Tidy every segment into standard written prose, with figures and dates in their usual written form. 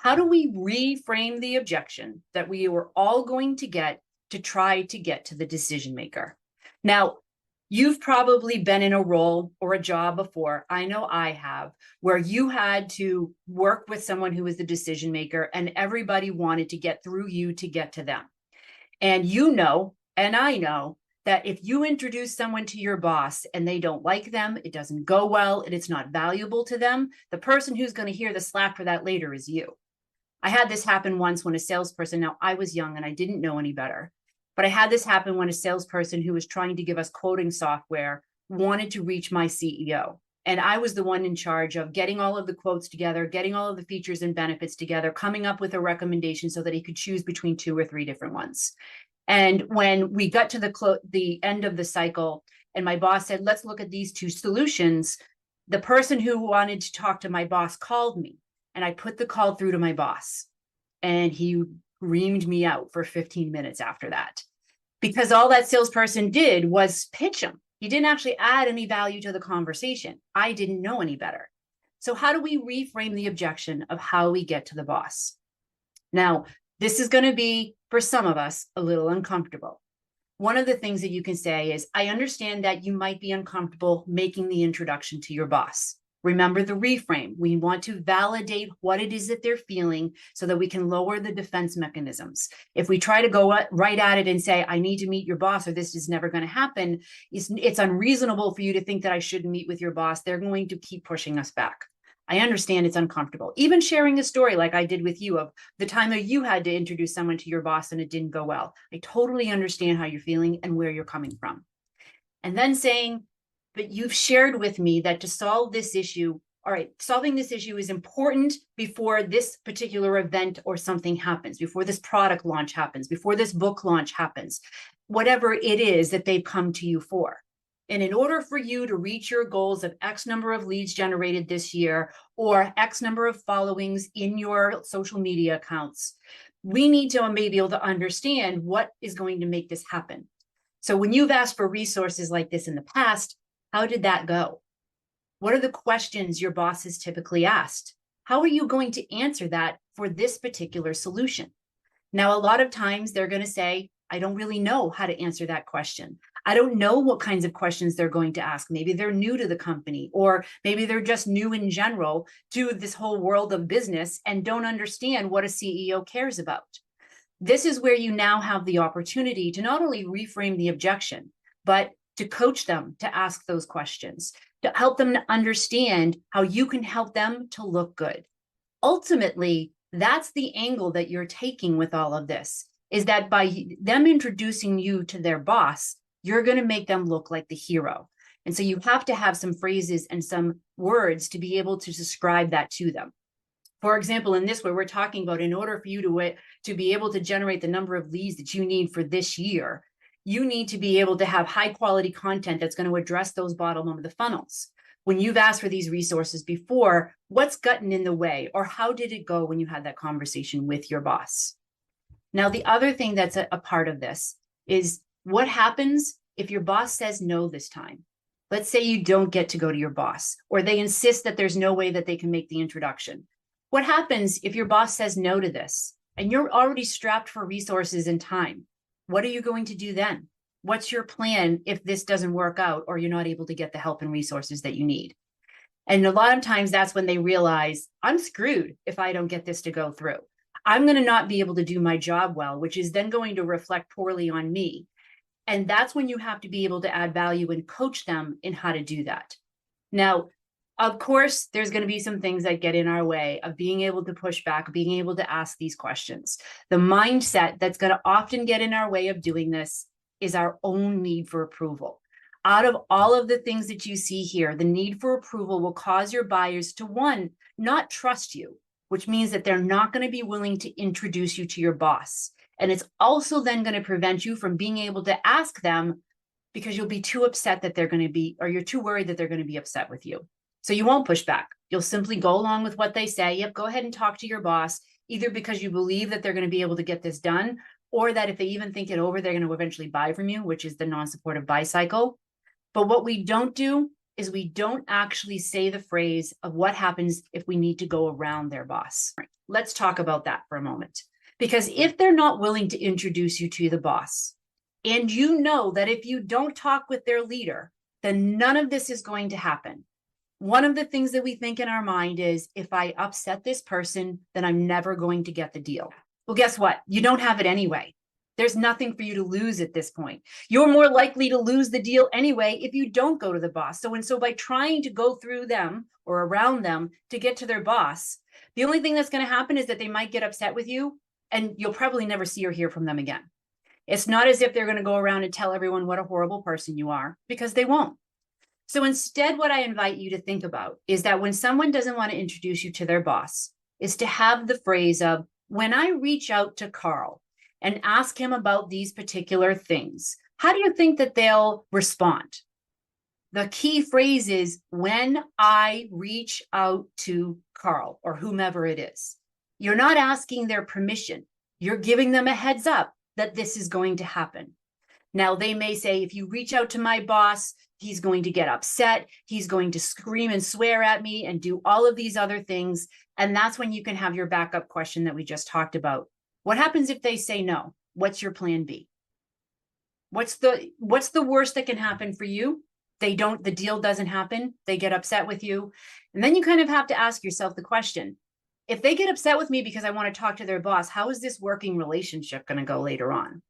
how do we reframe the objection that we were all going to get to try to get to the decision maker? Now, you've probably been in a role or a job before, I know I have, where you had to work with someone who was the decision maker and everybody wanted to get through you to get to them. And you know, and I know, that if you introduce someone to your boss and they don't like them, it doesn't go well, and it's not valuable to them, the person who's going to hear the slack for that later is you. I had this happen once when a salesperson, now I was young and I didn't know any better, but I had this happen when a salesperson who was trying to give us quoting software wanted to reach my CEO. And I was the one in charge of getting all of the quotes together, getting all of the features and benefits together, coming up with a recommendation so that he could choose between 2 or 3 different ones. And when we got to the end of the cycle and my boss said, let's look at these 2 solutions, the person who wanted to talk to my boss called me, and I put the call through to my boss, and he reamed me out for 15 minutes after that, because all that salesperson did was pitch him. He didn't actually add any value to the conversation. I didn't know any better. So how do we reframe the objection of how we get to the boss? Now, this is going to be, for some of us, a little uncomfortable. One of the things that you can say is, I understand that you might be uncomfortable making the introduction to your boss. Remember the reframe. We want to validate what it is that they're feeling so that we can lower the defense mechanisms. If we try to go right at it and say, I need to meet your boss or this is never going to happen, it's unreasonable for you to think that I shouldn't meet with your boss. They're going to keep pushing us back. I understand it's uncomfortable. Even sharing a story like I did with you of the time that you had to introduce someone to your boss and it didn't go well. I totally understand how you're feeling and where you're coming from. And then saying, but you've shared with me that to solve this issue, all right, solving this issue is important before this particular event or something happens, before this product launch happens, before this book launch happens, whatever it is that they've come to you for. And in order for you to reach your goals of X number of leads generated this year or X number of followings in your social media accounts, we need to be able to understand what is going to make this happen. So when you've asked for resources like this in the past, how did that go? What are the questions your boss has typically asked? How are you going to answer that for this particular solution? Now, a lot of times they're going to say, I don't really know how to answer that question. I don't know what kinds of questions they're going to ask. Maybe they're new to the company, or maybe they're just new in general to this whole world of business and don't understand what a CEO cares about. This is where you now have the opportunity to not only reframe the objection, but to coach them to ask those questions, to help them to understand how you can help them to look good. Ultimately, that's the angle that you're taking with all of this, is that by them introducing you to their boss, you're going to make them look like the hero. And so you have to have some phrases and some words to be able to describe that to them. For example, in this way, we're talking about in order for you to be able to generate the number of leads that you need for this year, you need to be able to have high quality content that's going to address those bottom of the funnels. When you've asked for these resources before, what's gotten in the way, or how did it go when you had that conversation with your boss? Now, the other thing that's a part of this is what happens if your boss says no this time. Let's say you don't get to go to your boss, or they insist that there's no way that they can make the introduction. What happens if your boss says no to this and you're already strapped for resources and time? What are you going to do then? What's your plan if this doesn't work out or you're not able to get the help and resources that you need? And a lot of times that's when they realize, I'm screwed if I don't get this to go through. I'm going to not be able to do my job well, which is then going to reflect poorly on me. And that's when you have to be able to add value and coach them in how to do that. Now, of course, there's going to be some things that get in our way of being able to push back, being able to ask these questions. The mindset that's going to often get in our way of doing this is our own need for approval. Out of all of the things that you see here, the need for approval will cause your buyers to, one, not trust you, which means that they're not going to be willing to introduce you to your boss. And it's also then going to prevent you from being able to ask them because you'll be too upset that they're going to be, or you're too worried that they're going to be upset with you. So you won't push back. You'll simply go along with what they say. Yep, go ahead and talk to your boss, either because you believe that they're going to be able to get this done, or that if they even think it over, they're going to eventually buy from you, which is the non-supportive buy cycle. But what we don't do is we don't actually say the phrase of what happens if we need to go around their boss. Let's talk about that for a moment. Because if they're not willing to introduce you to the boss, and you know that if you don't talk with their leader, then none of this is going to happen. One of the things that we think in our mind is, if I upset this person, then I'm never going to get the deal. Well, guess what? You don't have it anyway. There's nothing for you to lose at this point. You're more likely to lose the deal anyway if you don't go to the boss. So by trying to go through them or around them to get to their boss, the only thing that's going to happen is that they might get upset with you, and you'll probably never see or hear from them again. It's not as if they're going to go around and tell everyone what a horrible person you are, because they won't. So instead, what I invite you to think about is that when someone doesn't want to introduce you to their boss, is to have the phrase of, when I reach out to Carl and ask him about these particular things, how do you think that they'll respond? The key phrase is, when I reach out to Carl, or whomever it is. You're not asking their permission. You're giving them a heads up that this is going to happen. Now, they may say, if you reach out to my boss, he's going to get upset. He's going to scream and swear at me and do all of these other things. And that's when you can have your backup question that we just talked about. What happens if they say no? What's your plan B? What's the worst that can happen for you? The deal doesn't happen. They get upset with you. And then you kind of have to ask yourself the question, if they get upset with me because I want to talk to their boss, how is this working relationship going to go later on?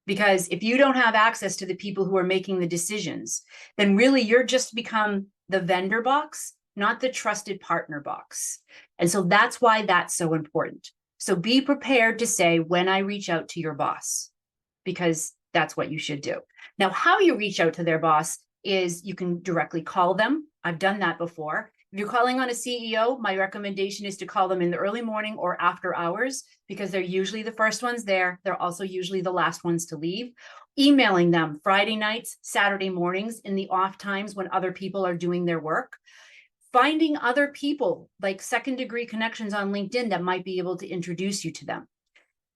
Because if you don't have access to the people who are making the decisions, then really you're just become the vendor box, not the trusted partner box. And so that's why that's so important. So be prepared to say, when I reach out to your boss, because that's what you should do. Now, how you reach out to their boss is you can directly call them. I've done that before. If you're calling on a CEO, my recommendation is to call them in the early morning or after hours, because they're usually the first ones there. They're also usually the last ones to leave. Emailing them Friday nights, Saturday mornings, in the off times when other people are doing their work. Finding other people, like second-degree connections on LinkedIn, that might be able to introduce you to them.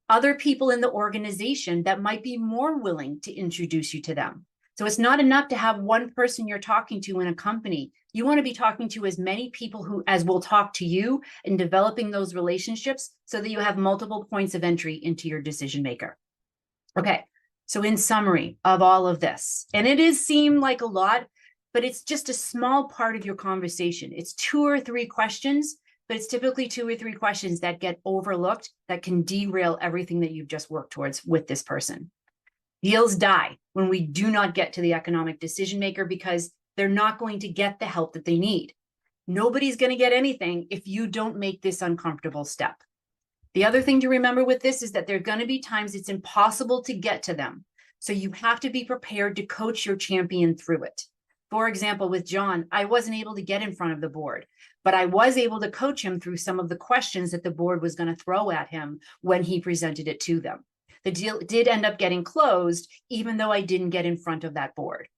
Other people in the organization that might be more willing to introduce you to them. So it's not enough to have one person you're talking to in a company. You want to be talking to as many people as will talk to you, and developing those relationships so that you have multiple points of entry into your decision maker. Okay, so in summary of all of this, and it is seem like a lot, but it's just a small part of your conversation. It's 2 or 3 questions, but it's typically 2 or 3 questions that get overlooked that can derail everything that you've just worked towards with this person. Deals die when we do not get to the economic decision maker, because they're not going to get the help that they need. Nobody's going to get anything if you don't make this uncomfortable step. The other thing to remember with this is that there are going to be times it's impossible to get to them. So you have to be prepared to coach your champion through it. For example, with John, I wasn't able to get in front of the board, but I was able to coach him through some of the questions that the board was going to throw at him when he presented it to them. The deal did end up getting closed, even though I didn't get in front of that board.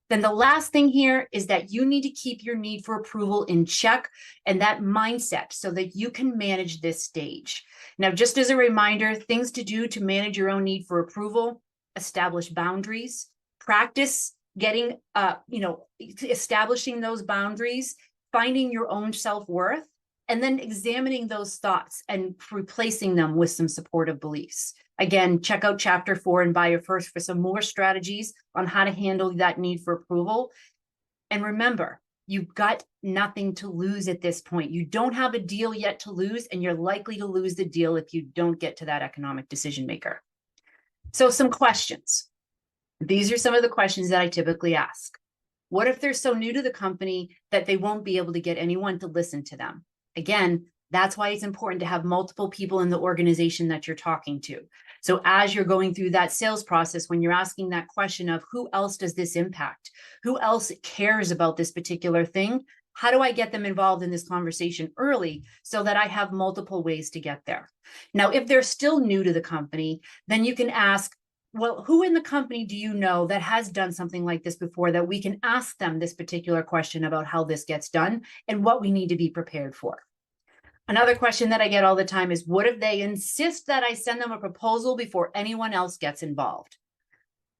Then the last thing here is that you need to keep your need for approval in check and that mindset so that you can manage this stage. Now, just as a reminder, things to do to manage your own need for approval: establish boundaries, practice getting, establishing those boundaries, finding your own self-worth, and then examining those thoughts and replacing them with some supportive beliefs. Again, check out chapter 4 and Buyer First for some more strategies on how to handle that need for approval. And remember, you've got nothing to lose at this point. You don't have a deal yet to lose, and you're likely to lose the deal if you don't get to that economic decision maker. So some questions. These are some of the questions that I typically ask. What if they're so new to the company that they won't be able to get anyone to listen to them? Again, that's why it's important to have multiple people in the organization that you're talking to. So as you're going through that sales process, when you're asking that question of who else does this impact? Who else cares about this particular thing? How do I get them involved in this conversation early so that I have multiple ways to get there? Now, if they're still new to the company, then you can ask, well, who in the company do you know that has done something like this before, that we can ask them this particular question about how this gets done and what we need to be prepared for? Another question that I get all the time is, what if they insist that I send them a proposal before anyone else gets involved?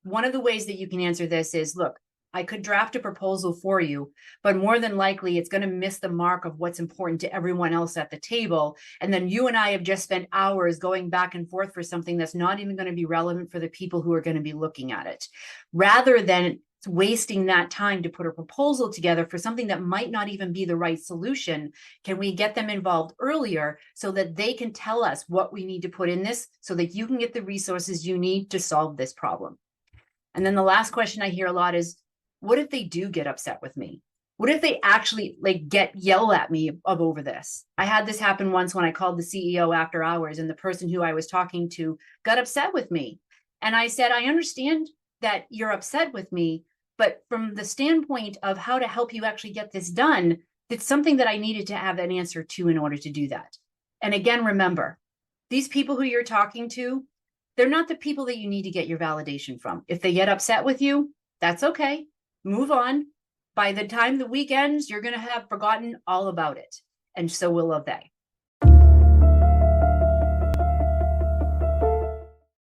One of the ways that you can answer this is, look, I could draft a proposal for you, but more than likely it's going to miss the mark of what's important to everyone else at the table. And then you and I have just spent hours going back and forth for something that's not even going to be relevant for the people who are going to be looking at it. Rather than wasting that time to put a proposal together for something that might not even be the right solution, can we get them involved earlier so that they can tell us what we need to put in this so that you can get the resources you need to solve this problem? And then the last question I hear a lot is, what if they do get upset with me? What if they actually yell at me over this? I had this happen once when I called the CEO after hours, and the person who I was talking to got upset with me. And I said, I understand that you're upset with me, but from the standpoint of how to help you actually get this done, it's something that I needed to have an answer to in order to do that. And again, remember, these people who you're talking to, they're not the people that you need to get your validation from. If they get upset with you, that's okay. Move on. By the time the week ends, you're going to have forgotten all about it. And so will they.